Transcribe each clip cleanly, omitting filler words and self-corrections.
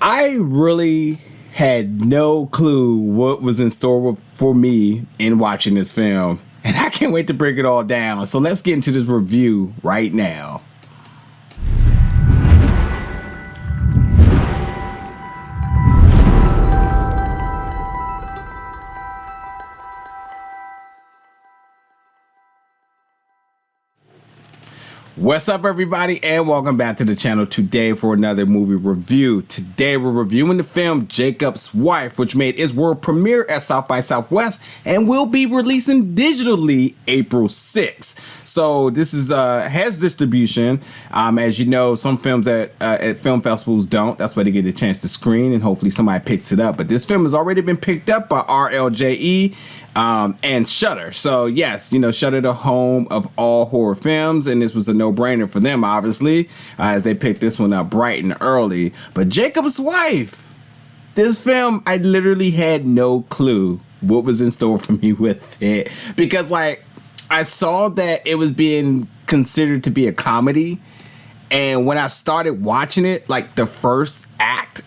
I really had no clue what was in store for me in watching this film, and I can't wait to break it all down. So let's get into this review right now. What's up, everybody, and welcome back to the channel today for another movie review. Today we're reviewing the film Jakobs' Wife, which made its world premiere at South by Southwest and will be releasing digitally April 6th. So this is has distribution. As you know, some films at film festivals don't. That's why they get a chance to screen, and hopefully somebody picks it up. But this film has already been picked up by RLJE and Shudder. So yes, you know, Shudder, the home of all horror films, and this was a no-brainer for them, obviously, as they picked this one up bright and early. But Jakobs' Wife, this film, I literally had no clue what was in store for me with it, because like I saw that it was being considered to be a comedy, and when I started watching it, like the first act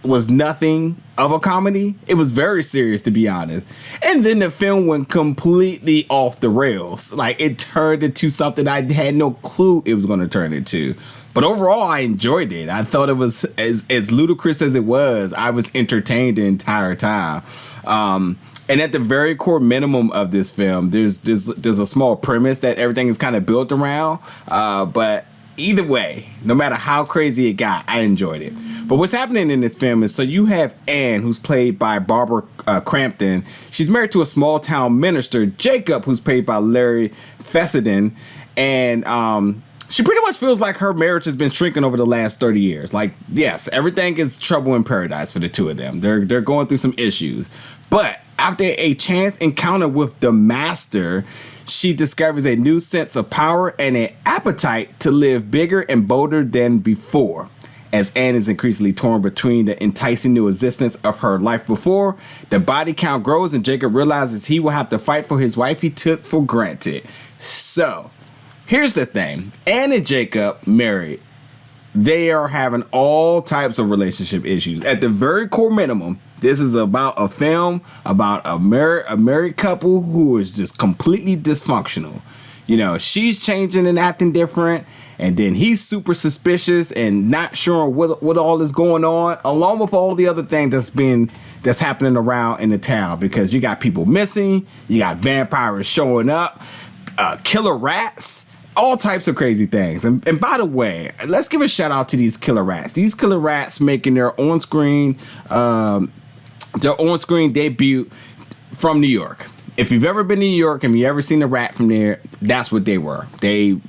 was nothing of a comedy. It was very serious, to be honest. And then the film went completely off the rails. Like, it turned into something I had no clue it was going to turn into. But overall, I enjoyed it. I thought it was as ludicrous as it was. I was entertained the entire time. And at the very core minimum of this film, there's a small premise that everything is kind of built around. But either way, no matter how crazy it got, I enjoyed it. But what's happening in this film is, so you have Anne, who's played by Barbara Crampton. She's married to a small town minister, Jacob, who's played by Larry Fessenden. And she pretty much feels like her marriage has been shrinking over the last 30 years. Like, yes, everything is trouble in paradise for the two of them. They're going through some issues. But after a chance encounter with the master, she discovers a new sense of power and an appetite to live bigger and bolder than before. As Anne is increasingly torn between the enticing new existence of her life before, the body count grows and Jacob realizes he will have to fight for his wife he took for granted. So, here's the thing. Anne and Jacob married. They are having all types of relationship issues. At the very core minimum, this is about a film about a married couple who is just completely dysfunctional. You know, she's changing and acting different, and then he's super suspicious and not sure what all is going on, along with all the other things that's happening around in the town, because you got people missing, you got vampires showing up, killer rats, all types of crazy things. And by the way, let's give a shout out to these killer rats. These killer rats making their on-screen debut from New York. If you've ever been to New York and you ever seen a rat from there, that's what they were. They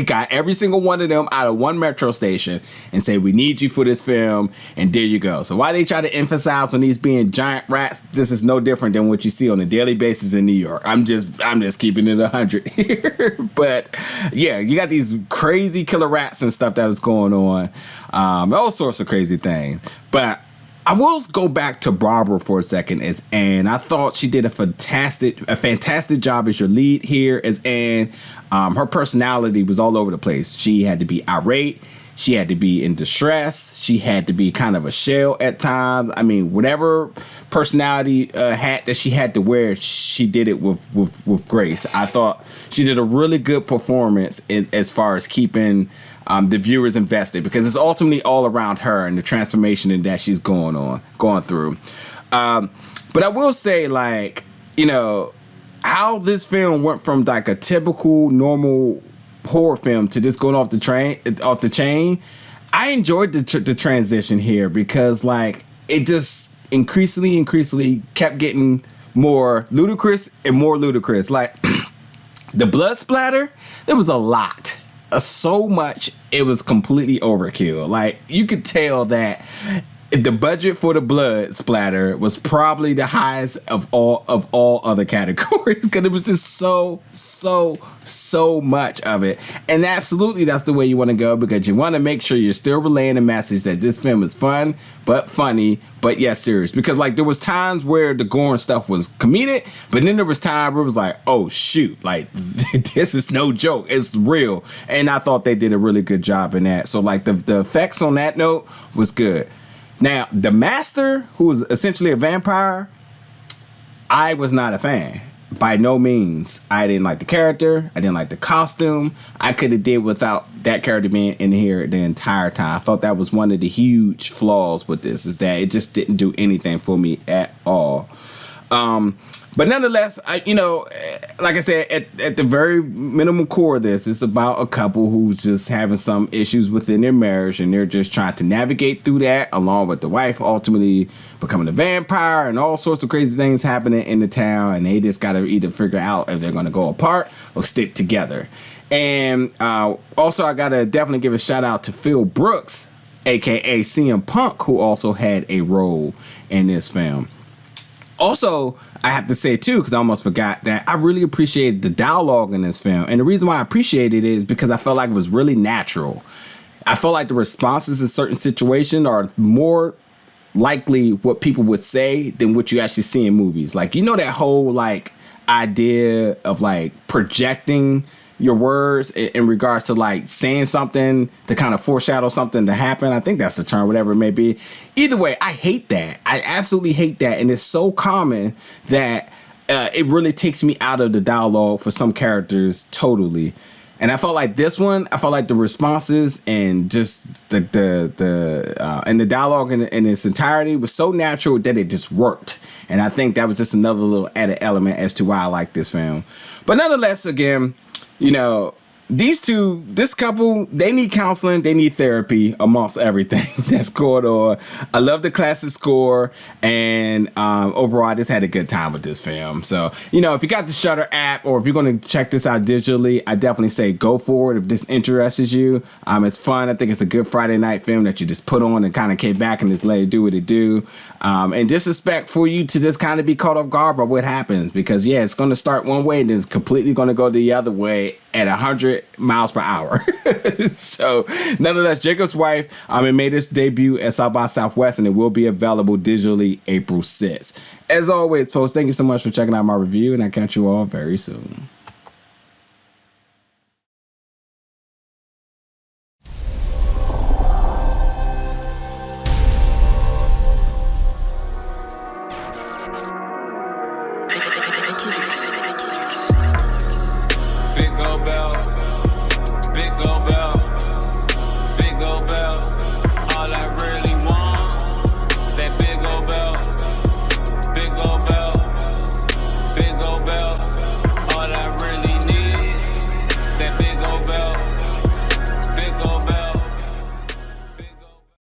got every single one of them out of one metro station and say, we need you for this film, and there you go. So why they try to emphasize on these being giant rats, this is no different than what you see on a daily basis in New York. I'm just keeping it 100 here. But yeah, you got these crazy killer rats and stuff that was going on. All sorts of crazy things. But I will go back to Barbara for a second as Anne. I thought she did a fantastic job as your lead here as Anne. Her personality was all over the place. She had to be irate. She had to be in distress. She had to be kind of a shell at times. I mean, whatever personality hat that she had to wear, she did it with grace. I thought she did a really good performance as far as keeping the viewers invested, because it's ultimately all around her and the transformation that she's going through. But I will say, like, you know, how this film went from like a typical normal horror film to just going off the chain. I enjoyed the transition here, because like it just increasingly kept getting more ludicrous and more ludicrous. Like the blood splatter, there was a lot. So much, it was completely overkill. Like, you could tell that the budget for the blood splatter was probably the highest of all other categories, because it was just so much of it. And absolutely, that's the way you want to go, because you want to make sure you're still relaying the message that this film is fun but funny, but yes, serious. Because like there was times where the gore and stuff was comedic, but then there was time where it was like, oh shoot, like this is no joke, it's real. And I thought they did a really good job in that. So like the effects on that note was good. Now, the Master, who was essentially a vampire, I was not a fan. By no means. I didn't like the character. I didn't like the costume. I could have did without that character being in here the entire time. I thought that was one of the huge flaws with this, is that it just didn't do anything for me at all. But nonetheless, like I said, at the very minimum core of this, it's about a couple who's just having some issues within their marriage, and they're just trying to navigate through that, along with the wife ultimately becoming a vampire and all sorts of crazy things happening in the town, and they just got to either figure out if they're going to go apart or stick together. And also, I got to definitely give a shout out to Phil Brooks, aka CM Punk, who also had a role in this film. Also, I have to say, too, because I almost forgot, that I really appreciated the dialogue in this film. And the reason why I appreciate it is because I felt like it was really natural. I felt like the responses in certain situations are more likely what people would say than what you actually see in movies. Like, that whole, idea of, projecting your words in regards to saying something to kind of foreshadow something to happen. I think that's the term, whatever it may be. Either way, I hate that. I absolutely hate that. And it's so common that it really takes me out of the dialogue for some characters totally. And I felt like this one, I felt like the responses and just and the dialogue in its entirety was so natural that it just worked. And I think that was just another little added element as to why I like this film. But nonetheless, again, this couple, they need counseling, they need therapy amongst everything that's going on. I love the classic score, and overall, I just had a good time with this film. So, if you got the Shudder app, or if you're going to check this out digitally, I definitely say go for it if this interests you. It's fun. I think it's a good Friday night film that you just put on and kind of kick back and just let it do what it do. And just expect for you to just kind of be caught off guard by what happens, because, it's going to start one way and then it's completely going to go the other way at 100 miles per hour. So, nonetheless, Jakobs' Wife, it made its debut at South by Southwest, and it will be available digitally April 6th. As always, folks, thank you so much for checking out my review, and I'll catch you all very soon.